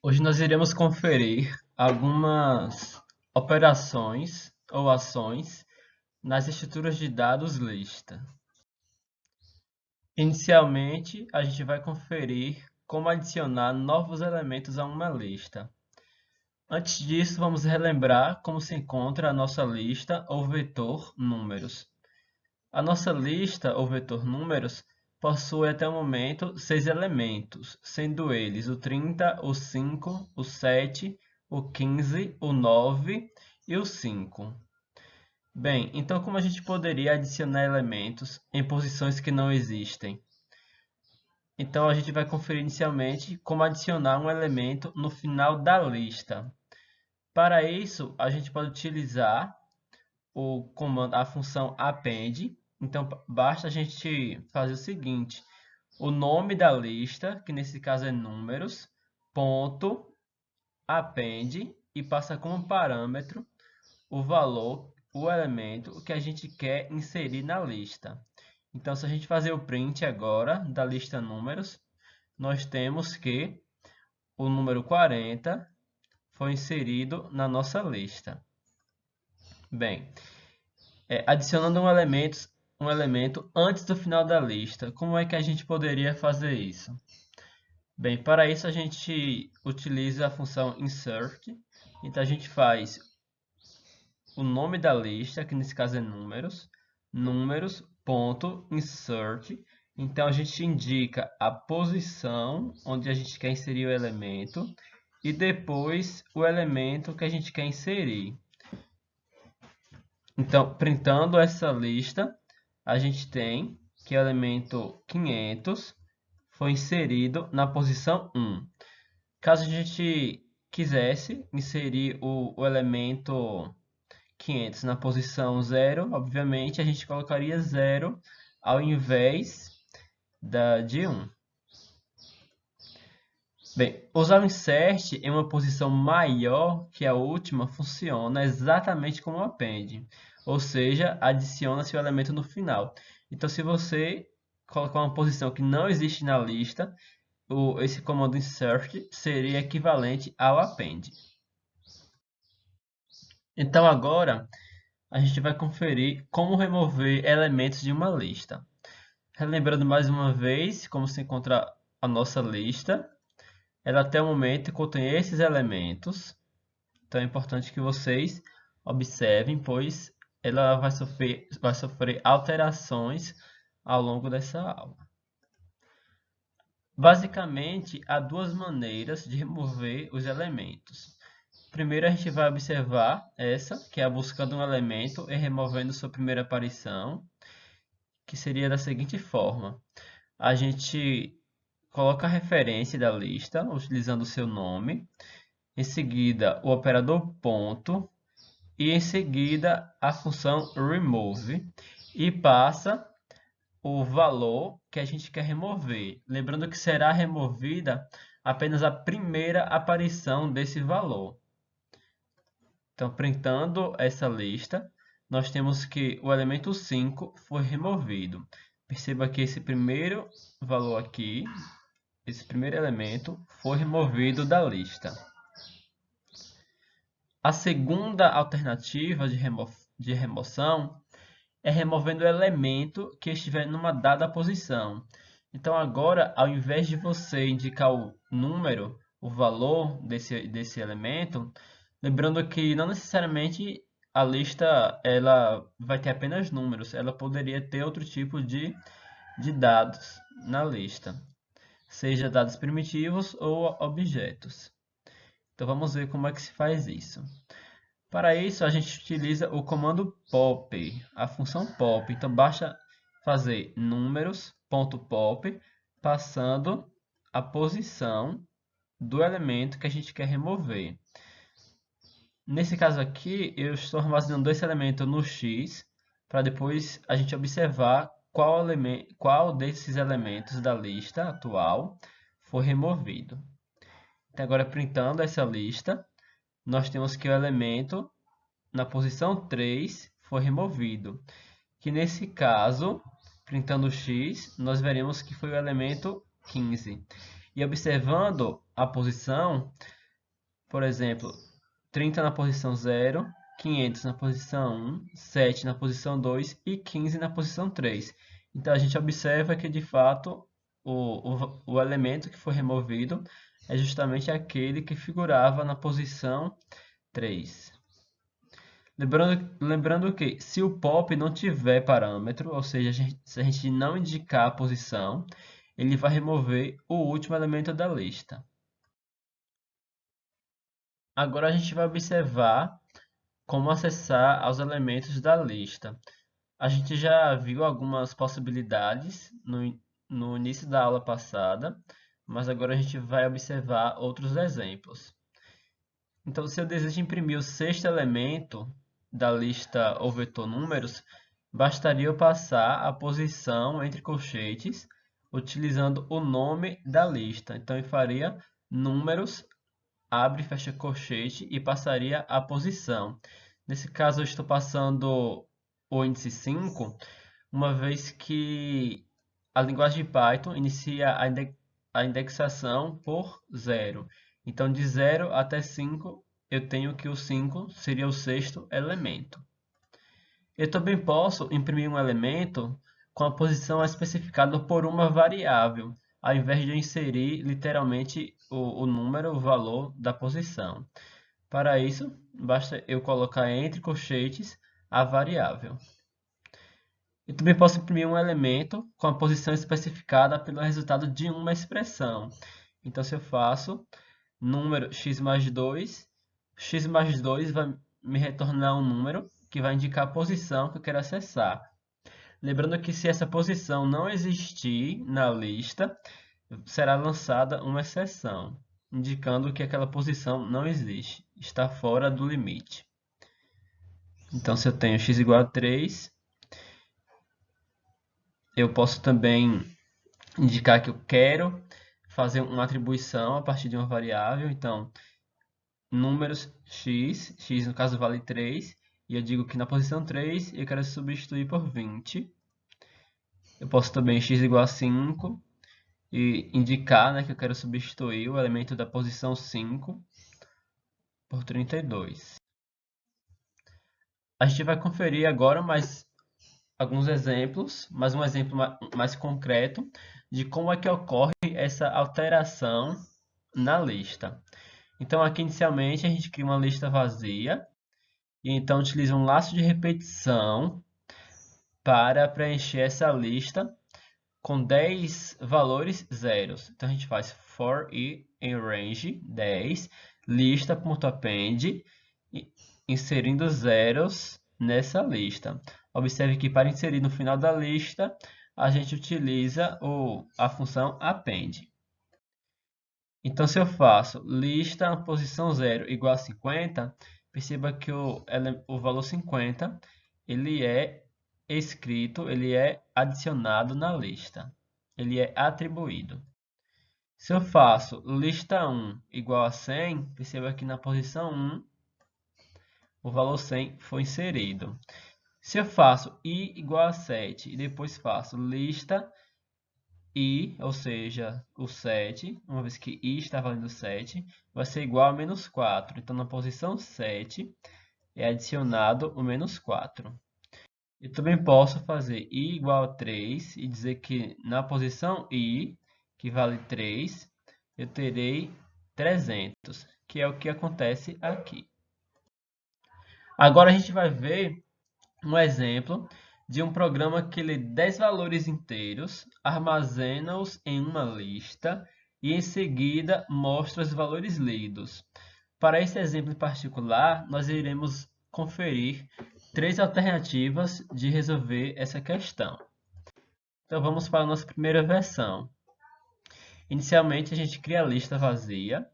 Hoje nós iremos conferir algumas operações ou ações nas estruturas de dados lista. Inicialmente, a gente vai conferir como adicionar novos elementos a uma lista. Antes disso, vamos relembrar como se encontra a nossa lista ou vetor números. A nossa lista ou vetor números possui até o momento 6 elementos, sendo eles o 30, o 5, o 7, o 15, o 9 e o 5. Bem, então como a gente poderia adicionar elementos em posições que não existem? Então a gente vai conferir inicialmente como adicionar um elemento no final da lista. Para isso, a gente pode utilizar o comando, a função append. Então, basta a gente fazer o seguinte: o nome da lista, que nesse caso é números, ponto, append, e passa como parâmetro o valor, o elemento que a gente quer inserir na lista. Então, se a gente fazer o print agora da lista números, nós temos que o número 40 foi inserido na nossa lista. Bem, adicionando um elemento antes do final da lista. Como é que a gente poderia fazer isso? Bem, para isso a gente utiliza a função insert. Então a gente faz o nome da lista, que nesse caso é números, números.insert. Então a gente indica a posição onde a gente quer inserir o elemento e depois o elemento que a gente quer inserir. Então, printando essa lista, a gente tem que o elemento 500 foi inserido na posição 1. Caso a gente quisesse inserir o elemento 500 na posição 0, obviamente a gente colocaria 0 ao invés de 1. Bem, usar o insert em uma posição maior que a última funciona exatamente como o append, ou seja, adiciona-se o elemento no final. Então, se você colocar uma posição que não existe na lista, esse comando insert seria equivalente ao append. Então, agora a gente vai conferir como remover elementos de uma lista. Relembrando mais uma vez como se encontra a nossa lista. Ela até o momento contém esses elementos, então é importante que vocês observem, pois ela vai sofrer alterações ao longo dessa aula. Basicamente, há duas maneiras de remover os elementos. Primeiro, a gente vai observar essa, que é a buscando um elemento e removendo sua primeira aparição, que seria da seguinte forma. A gente coloca a referência da lista, utilizando o seu nome, em seguida o operador ponto e em seguida a função remove e passa o valor que a gente quer remover. Lembrando que será removida apenas a primeira aparição desse valor. Então, printando essa lista, nós temos que o elemento 5 foi removido. Perceba que esse primeiro valor aqui, esse primeiro elemento, foi removido da lista. A segunda alternativa de remoção é removendo o elemento que estiver numa dada posição. Então agora, ao invés de você indicar o número, o valor desse elemento, lembrando que não necessariamente a lista ela vai ter apenas números, ela poderia ter outro tipo de dados na lista, seja dados primitivos ou objetos. Então vamos ver como é que se faz isso. Para isso, a gente utiliza o comando pop, a função pop. Então, basta fazer números.pop, passando a posição do elemento que a gente quer remover. Nesse caso aqui, eu estou armazenando esse elemento no X, para depois a gente observar qual desses elementos da lista atual foi removido. Então, agora, printando essa lista, nós temos que o elemento na posição 3 foi removido, que nesse caso, printando x, nós veremos que foi o elemento 15. E observando a posição, por exemplo, 30 na posição 0, 500 na posição 1, 7 na posição 2 e 15 na posição 3. Então, a gente observa que, de fato, o elemento que foi removido é justamente aquele que figurava na posição 3. Lembrando que, se o pop não tiver parâmetro, ou seja, se a gente não indicar a posição, ele vai remover o último elemento da lista. Agora a gente vai observar como acessar aos elementos da lista. A gente já viu algumas possibilidades no início da aula passada, mas agora a gente vai observar outros exemplos. Então, se eu desejo imprimir o sexto elemento da lista ou vetor números, bastaria eu passar a posição entre colchetes, utilizando o nome da lista. Então, eu faria números, abre e fecha colchete, e passaria a posição. Nesse caso, eu estou passando o índice 5, uma vez que a linguagem de Python inicia a indexação por 0. Então, de 0 até 5, eu tenho que o 5 seria o sexto elemento. Eu também posso imprimir um elemento com a posição especificada por uma variável, ao invés de eu inserir literalmente o número, o valor da posição. Para isso, basta eu colocar entre colchetes a variável. Eu também posso imprimir um elemento com a posição especificada pelo resultado de uma expressão. Então, se eu faço número x mais 2, x mais 2 vai me retornar um número que vai indicar a posição que eu quero acessar. Lembrando que, se essa posição não existir na lista, será lançada uma exceção, indicando que aquela posição não existe, está fora do limite. Então, se eu tenho x igual a 3, eu posso também indicar que eu quero fazer uma atribuição a partir de uma variável. Então, números x no caso vale 3, e eu digo que na posição 3 eu quero substituir por 20. Eu posso também x igual a 5 e indicar, né, que eu quero substituir o elemento da posição 5 por 32. A gente vai conferir agora mais alguns exemplos, mais um exemplo mais concreto de como é que ocorre essa alteração na lista. Então, aqui inicialmente a gente cria uma lista vazia e então utiliza um laço de repetição para preencher essa lista com 10 valores zeros. Então, a gente faz for i em range 10, lista.append, inserindo zeros nessa lista. Observe que, para inserir no final da lista, a gente utiliza a função append. Então, se eu faço lista posição 0 igual a 50, perceba que o valor 50 ele é escrito, ele é adicionado na lista. Ele é atribuído. Se eu faço lista 1 igual a 100, perceba que na posição 1 o valor 100 foi inserido. Se eu faço i igual a 7 e depois faço lista i, ou seja, o 7, uma vez que i está valendo 7, vai ser igual a menos 4. Então, na posição 7 é adicionado o menos 4. Eu também posso fazer i igual a 3 e dizer que na posição i, que vale 3, eu terei 300, que é o que acontece aqui. Agora a gente vai ver um exemplo de um programa que lê 10 valores inteiros, armazena-os em uma lista e em seguida mostra os valores lidos. Para esse exemplo em particular, nós iremos conferir 3 alternativas de resolver essa questão. Então vamos para a nossa primeira versão. Inicialmente a gente cria a lista vazia,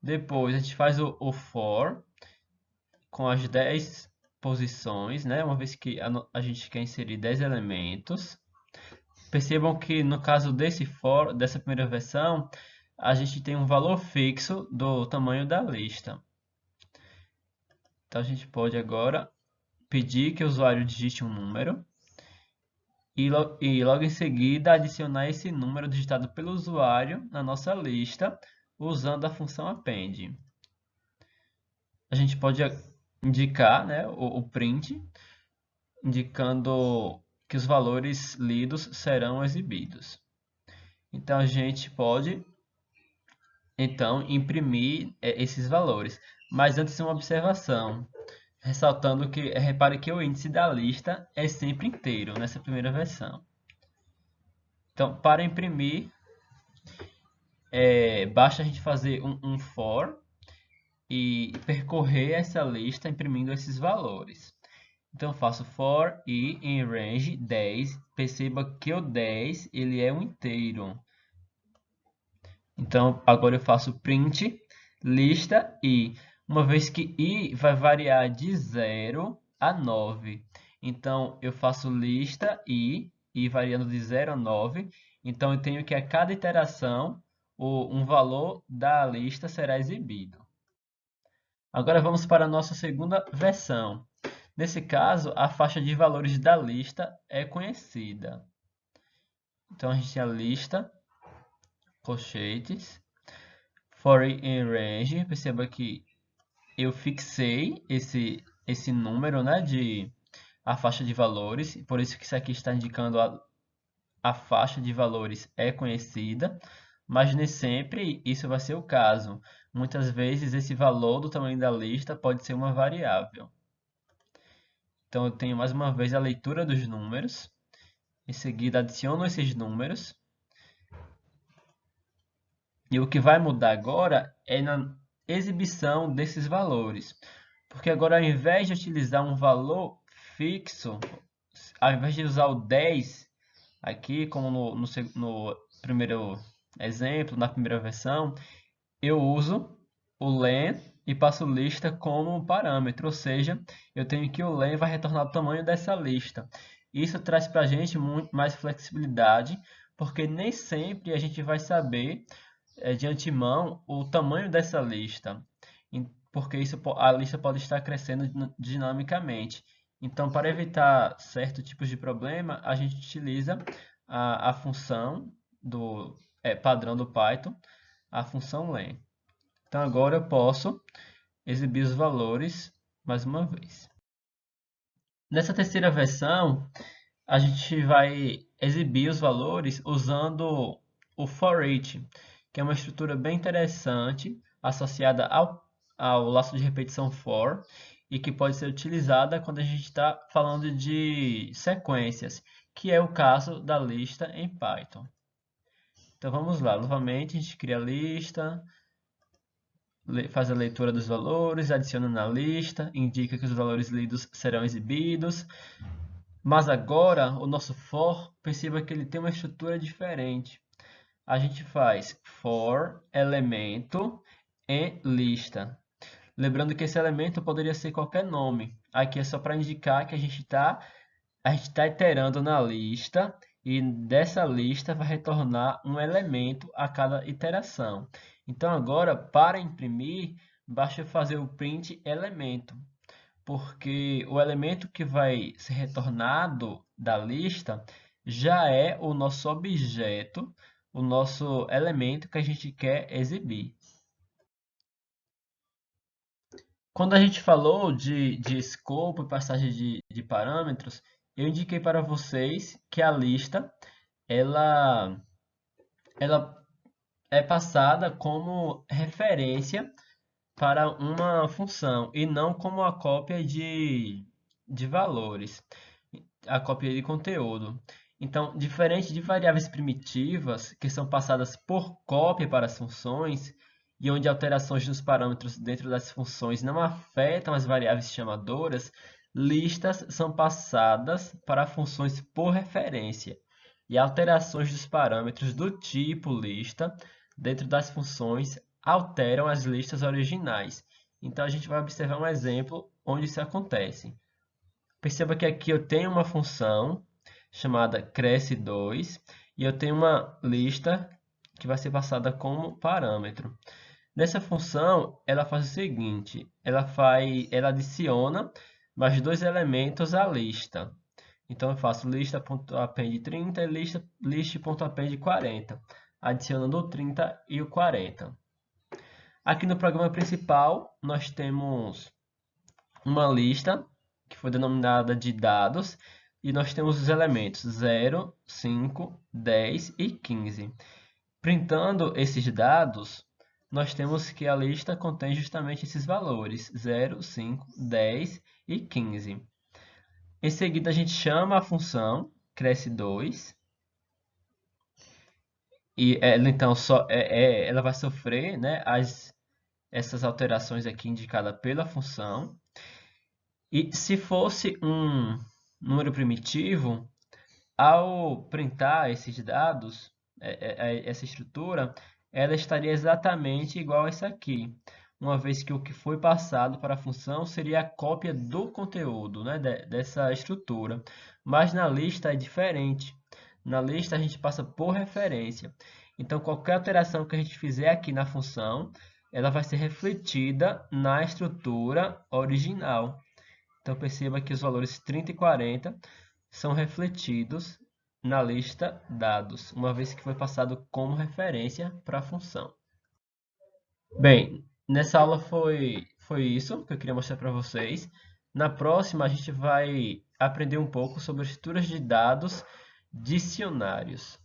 depois a gente faz o for com as 10 posições, né? Uma vez que a gente quer inserir 10 elementos. Percebam que no caso dessa primeira versão, a gente tem um valor fixo do tamanho da lista. Então a gente pode agora pedir que o usuário digite um número e logo em seguida adicionar esse número digitado pelo usuário na nossa lista usando a função append. A gente pode indicar, né, o print, indicando que os valores lidos serão exibidos. Então a gente pode imprimir esses valores. Mas antes uma observação, ressaltando que repare que o índice da lista é sempre inteiro nessa primeira versão. Então, para imprimir, basta a gente fazer um for e percorrer essa lista imprimindo esses valores. Então, eu faço for e em range 10. Perceba que o 10 ele é um inteiro. Então, agora eu faço print lista i, uma vez que i vai variar de 0 a 9. Então, eu faço lista i variando de 0 a 9. Então, eu tenho que a cada iteração, um valor da lista será exibido. Agora vamos para a nossa segunda versão. Nesse caso, a faixa de valores da lista é conhecida. Então, a gente tem a lista, colchetes, for in range. Perceba que eu fixei esse número, né, a faixa de valores, por isso que isso aqui está indicando a faixa de valores é conhecida, mas nem sempre isso vai ser o caso. Muitas vezes esse valor do tamanho da lista pode ser uma variável. Então eu tenho mais uma vez a leitura dos números, em seguida adiciono esses números, e o que vai mudar agora é na exibição desses valores. Porque agora, ao invés de utilizar um valor fixo, ao invés de usar o 10, aqui, como no primeiro exemplo, na primeira versão, eu uso o len e passo lista como parâmetro, ou seja, eu tenho que o len vai retornar o tamanho dessa lista. Isso traz para a gente muito mais flexibilidade, porque nem sempre a gente vai saber de antemão o tamanho dessa lista, porque a lista pode estar crescendo dinamicamente. Então, para evitar certos tipos de problema, a gente utiliza a função padrão do Python, a função len. Então, agora eu posso exibir os valores mais uma vez. Nessa terceira versão, a gente vai exibir os valores usando o for each, que é uma estrutura bem interessante associada ao laço de repetição for e que pode ser utilizada quando a gente está falando de sequências, que é o caso da lista em Python. Então vamos lá, novamente a gente cria a lista, faz a leitura dos valores, adiciona na lista, indica que os valores lidos serão exibidos. Mas agora, o nosso for, perceba que ele tem uma estrutura diferente. A gente faz for elemento em lista. Lembrando que esse elemento poderia ser qualquer nome. Aqui é só para indicar que a gente está iterando na lista e dessa lista vai retornar um elemento a cada iteração. Então agora, para imprimir, basta fazer o print elemento, porque o elemento que vai ser retornado da lista já é o nosso objeto, o nosso elemento que a gente quer exibir. Quando a gente falou de escopo e passagem de parâmetros, eu indiquei para vocês que a lista ela é passada como referência para uma função e não como a cópia de valores, a cópia de conteúdo. Então, diferente de variáveis primitivas, que são passadas por cópia para as funções, e onde alterações nos parâmetros dentro das funções não afetam as variáveis chamadoras, listas são passadas para funções por referência, e alterações dos parâmetros do tipo lista dentro das funções alteram as listas originais. Então, a gente vai observar um exemplo onde isso acontece. Perceba que aqui eu tenho uma função chamada cresce2 e eu tenho uma lista que vai ser passada como parâmetro. Nessa função, ela faz o seguinte, ela adiciona mais dois elementos à lista. Então eu faço lista.append 30 e list.append 40, adicionando o 30 e o 40. Aqui no programa principal, nós temos uma lista que foi denominada de dados e nós temos os elementos 0, 5, 10 e 15. Printando esses dados, nós temos que a lista contém justamente esses valores, 0, 5, 10 e 15. Em seguida, a gente chama a função cresce2 e ela então ela vai sofrer, né, essas alterações aqui indicadas pela função. E se fosse um número primitivo, ao printar esses dados, essa estrutura, ela estaria exatamente igual a essa aqui, uma vez que o que foi passado para a função seria a cópia do conteúdo, né, dessa estrutura. Mas na lista é diferente. Na lista a gente passa por referência. Então, qualquer alteração que a gente fizer aqui na função, ela vai ser refletida na estrutura original. Então, perceba que os valores 30 e 40 são refletidos na lista dados, uma vez que foi passado como referência para a função. Bem, nessa aula foi isso que eu queria mostrar para vocês. Na próxima, a gente vai aprender um pouco sobre estruturas de dados dicionários.